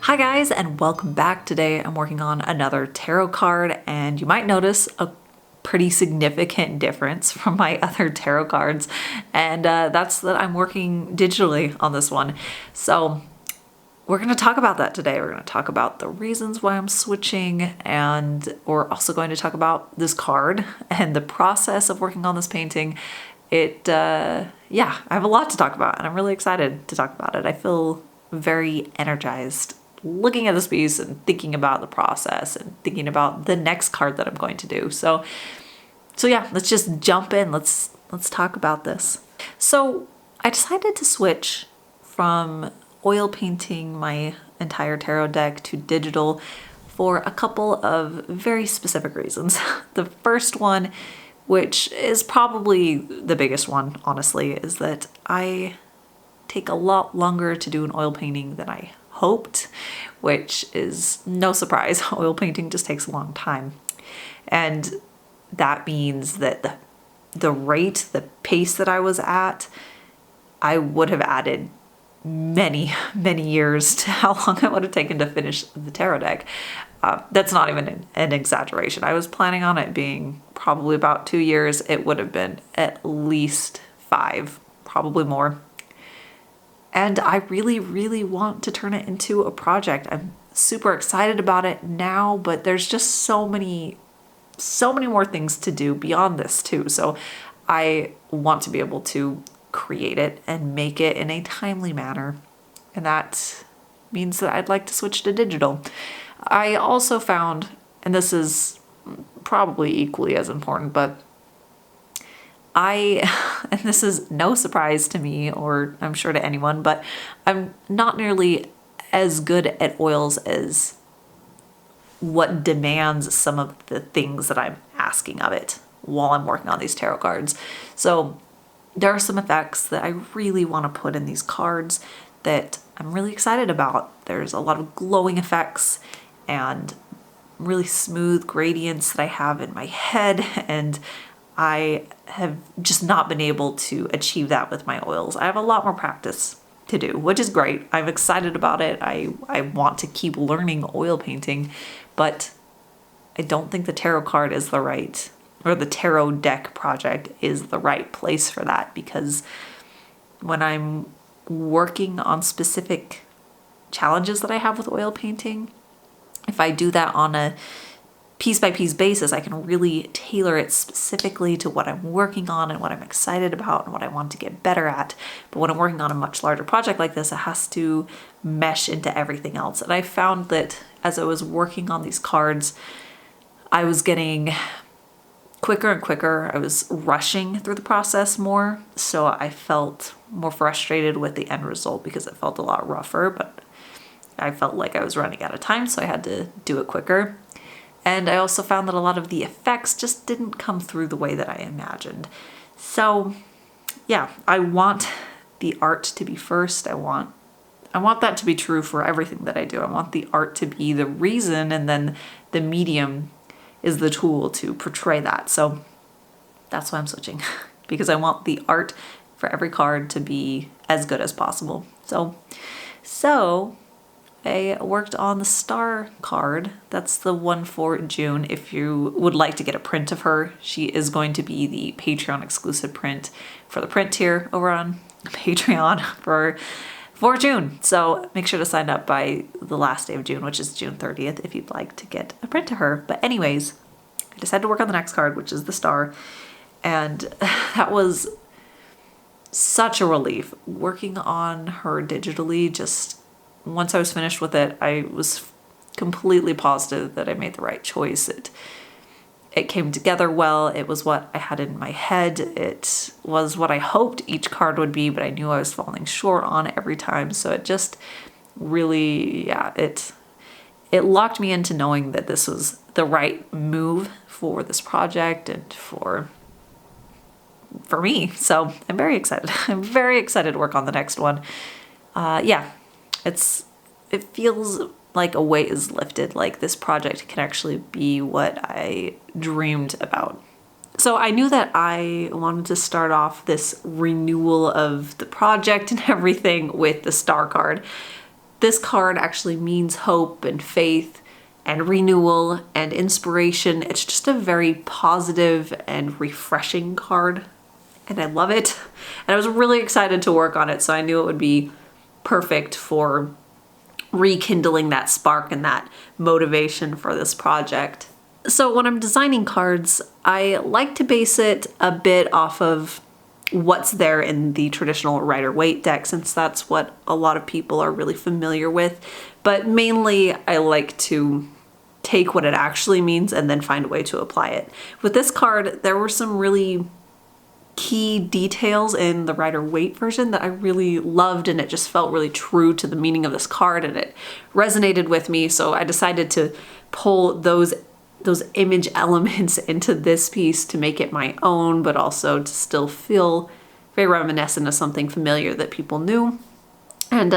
Hi guys, and welcome back. Today I'm working on another tarot card, and you might notice a pretty significant difference from my other tarot cards, and that's that I'm working digitally on this one. So we're going to talk about that today. We're going to talk about the reasons why I'm switching, and we're also going to talk about this card and the process of working on this painting. Yeah, I have a lot to talk about, and I'm really excited to talk about it. I feel very energized looking at this piece and thinking about the process and thinking about the next card that I'm going to do. So yeah, let's just jump in. Let's talk about this. So I decided to switch from oil painting my entire tarot deck to digital for a couple of very specific reasons. The first one, which is probably the biggest one, honestly, is that I take a lot longer to do an oil painting than I hoped, which is no surprise. Oil painting just takes a long time. And that means that the rate, the pace that I was at, I would have added many, many years to how long it would have taken to finish the tarot deck. That's not even an exaggeration. I was planning on it being probably about 2 years. It would have been at least 5, probably more. And I really, really want to turn it into a project. I'm super excited about it now, but there's just so many more things to do beyond this too. So I want to be able to create it and make it in a timely manner. And that means that I'd like to switch to digital. I also found, and this is probably equally as important, but and this is no surprise to me, or I'm sure to anyone, but I'm not nearly as good at oils as what demands some of the things that I'm asking of it while I'm working on these tarot cards. So there are some effects that I really want to put in these cards that I'm really excited about. There's a lot of glowing effects and really smooth gradients that I have in my head, and I have just not been able to achieve that with my oils. I have a lot more practice to do, which is great. I'm excited about it. I want to keep learning oil painting, but I don't think the tarot card is the right, or the tarot deck project is the right place for that, because when I'm working on specific challenges that I have with oil painting, if I do that on a piece-by-piece basis, I can really tailor it specifically to what I'm working on and what I'm excited about and what I want to get better at. But when I'm working on a much larger project like this, it has to mesh into everything else. And I found that as I was working on these cards, I was getting quicker and quicker. I was rushing through the process more, so I felt more frustrated with the end result because it felt a lot rougher, but I felt like I was running out of time, so I had to do it quicker. And I also found that a lot of the effects just didn't come through the way that I imagined. So yeah, I want the art to be first. I want that to be true for everything that I do. I want the art to be the reason, and then the medium is the tool to portray that. So that's why I'm switching, because I want the art for every card to be as good as possible. So I worked on the star card. That's the one for June. If you would like to get a print of her, she is going to be the Patreon exclusive print for the print tier over on Patreon for June. So make sure to sign up by the last day of June, which is June 30th, if you'd like to get a print of her. But anyways, I decided to work on the next card, which is the star. And that was such a relief. Working on her digitally, just once I was finished with it, I was completely positive that I made the right choice. It came together well. It was what I had in my head. It was what I hoped each card would be, but I knew I was falling short on every time. So it just really, yeah, it locked me into knowing that this was the right move for this project and for me. So I'm very excited. I'm very excited to work on the next one. Yeah. It feels like a weight is lifted, like this project can actually be what I dreamed about. So I knew that I wanted to start off this renewal of the project and everything with the star card. This card actually means hope and faith and renewal and inspiration. It's just a very positive and refreshing card, and I love it. And I was really excited to work on it, so I knew it would be perfect for rekindling that spark and that motivation for this project. So when I'm designing cards, I like to base it a bit off of what's there in the traditional Rider-Waite deck, since that's what a lot of people are really familiar with. But mainly I like to take what it actually means and then find a way to apply it. With this card, there were some really key details in the Rider-Waite version that I really loved, and it just felt really true to the meaning of this card, and it resonated with me. So I decided to pull those image elements into this piece to make it my own, but also to still feel very reminiscent of something familiar that people knew. And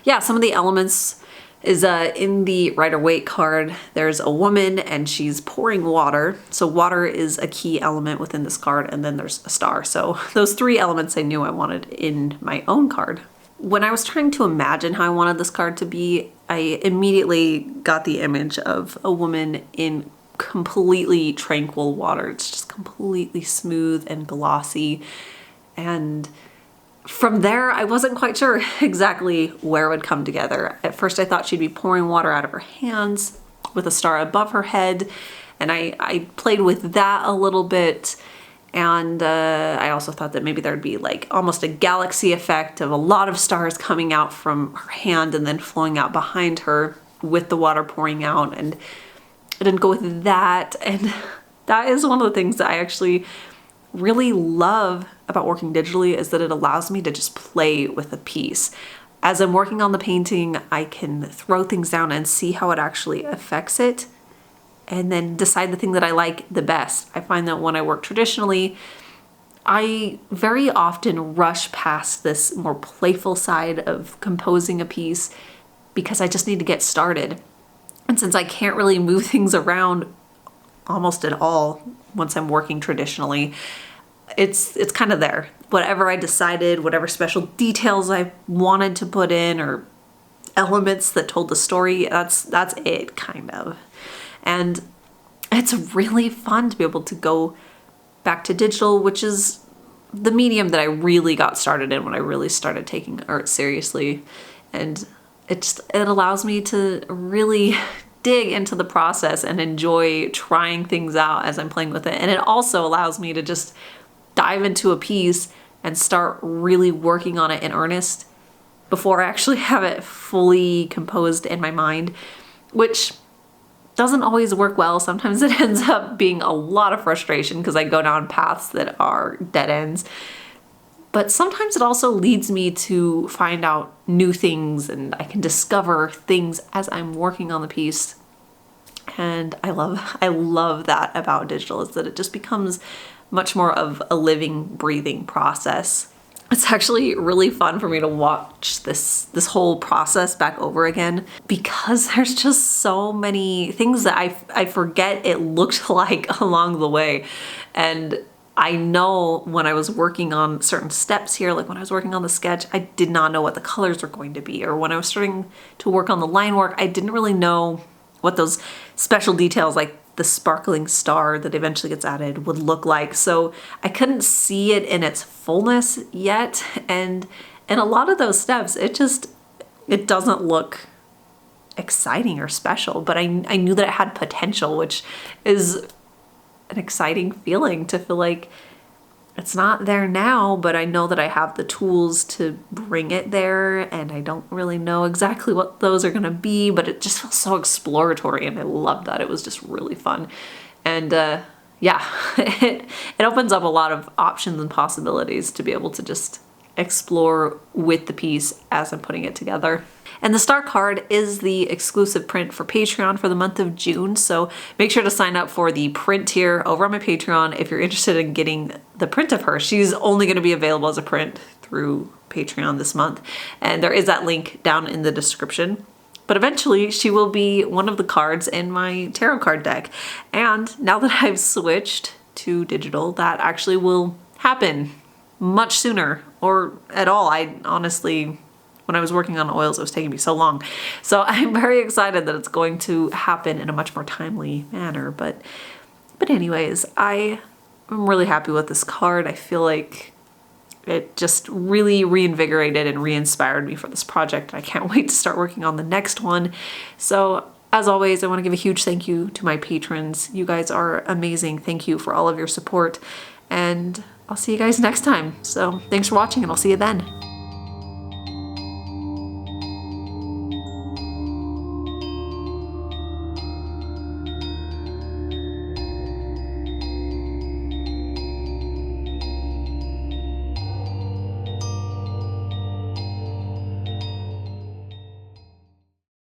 yeah, some of the elements is in the Rider-Waite card, there's a woman and she's pouring water. So water is a key element within this card, and then there's a star. So those three elements I knew I wanted in my own card. When I was trying to imagine how I wanted this card to be, I immediately got the image of a woman in completely tranquil water. It's just completely smooth and glossy. And from there, I wasn't quite sure exactly where it would come together. At first, I thought she'd be pouring water out of her hands with a star above her head. And I played with that a little bit. And I also thought that maybe there'd be like almost a galaxy effect of a lot of stars coming out from her hand and then flowing out behind her with the water pouring out. And I didn't go with that. And that is one of the things that I actually really love about working digitally, is that it allows me to just play with a piece. As I'm working on the painting, I can throw things down and see how it actually affects it, and then decide the thing that I like the best. I find that when I work traditionally, I very often rush past this more playful side of composing a piece because I just need to get started. And since I can't really move things around almost at all once I'm working traditionally, it's kind of there. Whatever I decided, whatever special details I wanted to put in or elements that told the story, that's it, kind of. And it's really fun to be able to go back to digital, which is the medium that I really got started in when I really started taking art seriously. And it allows me to really dig into the process and enjoy trying things out as I'm playing with it. And it also allows me to just dive into a piece and start really working on it in earnest before I actually have it fully composed in my mind, which doesn't always work well. Sometimes it ends up being a lot of frustration because I go down paths that are dead ends. But sometimes it also leads me to find out new things, and I can discover things as I'm working on the piece. And I love that about digital, is that it just becomes much more of a living, breathing process. It's actually really fun for me to watch this whole process back over again, because there's just so many things that I forget it looked like along the way. And I know when I was working on certain steps here, like when I was working on the sketch, I did not know what the colors were going to be. Or when I was starting to work on the line work, I didn't really know what those special details, like the sparkling star that eventually gets added, would look like. So I couldn't see it in its fullness yet. And in a lot of those steps, it doesn't look exciting or special, but I knew that it had potential, which is an exciting feeling, to feel like it's not there now, but I know that I have the tools to bring it there, and I don't really know exactly what those are gonna be, but it just feels so exploratory, and I love that. It was just really fun. And yeah, it opens up a lot of options and possibilities to be able to just explore with the piece as I'm putting it together. And the star card is the exclusive print for Patreon for the month of June, so make sure to sign up for the print tier over on my Patreon if you're interested in getting the print of her. She's only going to be available as a print through Patreon this month, and there is that link down in the description. But eventually she will be one of the cards in my tarot card deck. And now that I've switched to digital, that actually will happen much sooner, or at all. I honestly when I was working on oils, it was taking me so long. So I'm very excited that it's going to happen in a much more timely manner. But anyways, I'm really happy with this card. I feel like it just really reinvigorated and re-inspired me for this project. I can't wait to start working on the next one. So as always, I want to give a huge thank you to my patrons. You guys are amazing. Thank you for all of your support, and I'll see you guys next time. So thanks for watching, and I'll see you then.